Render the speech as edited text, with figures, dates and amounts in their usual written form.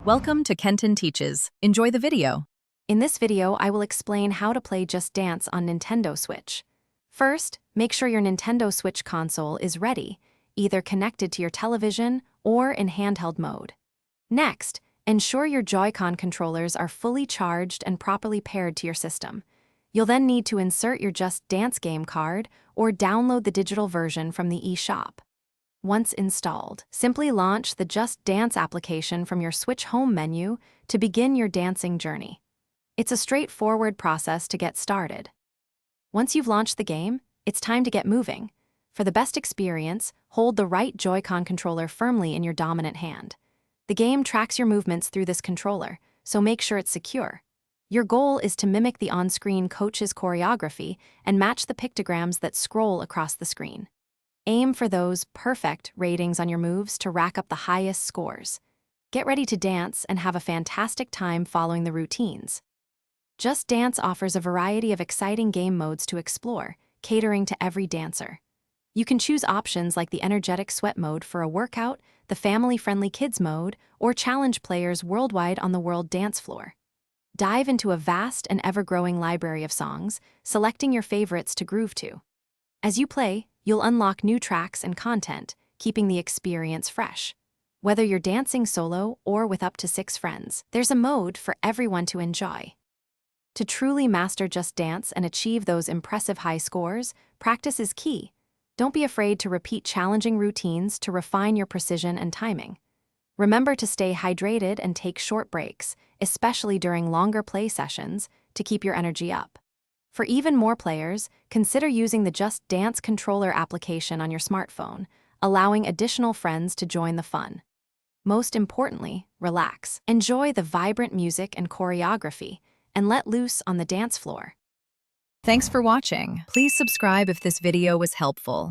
Welcome to Kenton Teaches. Enjoy the video. In this video, I will explain how to play Just Dance on Nintendo Switch. First, make sure your Nintendo Switch console is ready, either connected to your television or in handheld mode. Next, ensure your Joy-Con controllers are fully charged and properly paired to your system. You'll then need to insert your Just Dance game card or download the digital version from the eShop. Once installed, simply launch the Just Dance application from your Switch home menu to begin your dancing journey. It's a straightforward process to get started. Once you've launched the game, it's time to get moving. For the best experience, hold the right Joy-Con controller firmly in your dominant hand. The game tracks your movements through this controller, so make sure it's secure. Your goal is to mimic the on-screen coach's choreography and match the pictograms that scroll across the screen. Aim for those perfect ratings on your moves to rack up the highest scores. Get ready to dance and have a fantastic time following the routines. Just Dance offers a variety of exciting game modes to explore, catering to every dancer. You can choose options like the energetic sweat mode for a workout, the family-friendly kids mode, or challenge players worldwide on the world dance floor. Dive into a vast and ever-growing library of songs, selecting your favorites to groove to. As you play, you'll unlock new tracks and content, keeping the experience fresh. Whether you're dancing solo or with up to 6 friends, there's a mode for everyone to enjoy. To truly master Just Dance and achieve those impressive high scores, practice is key. Don't be afraid to repeat challenging routines to refine your precision and timing. Remember to stay hydrated and take short breaks, especially during longer play sessions, to keep your energy up. For even more players, consider using the Just Dance controller application on your smartphone, allowing additional friends to join the fun. Most importantly, relax. Enjoy the vibrant music and choreography, and let loose on the dance floor. Thanks for watching. Please subscribe if this video was helpful.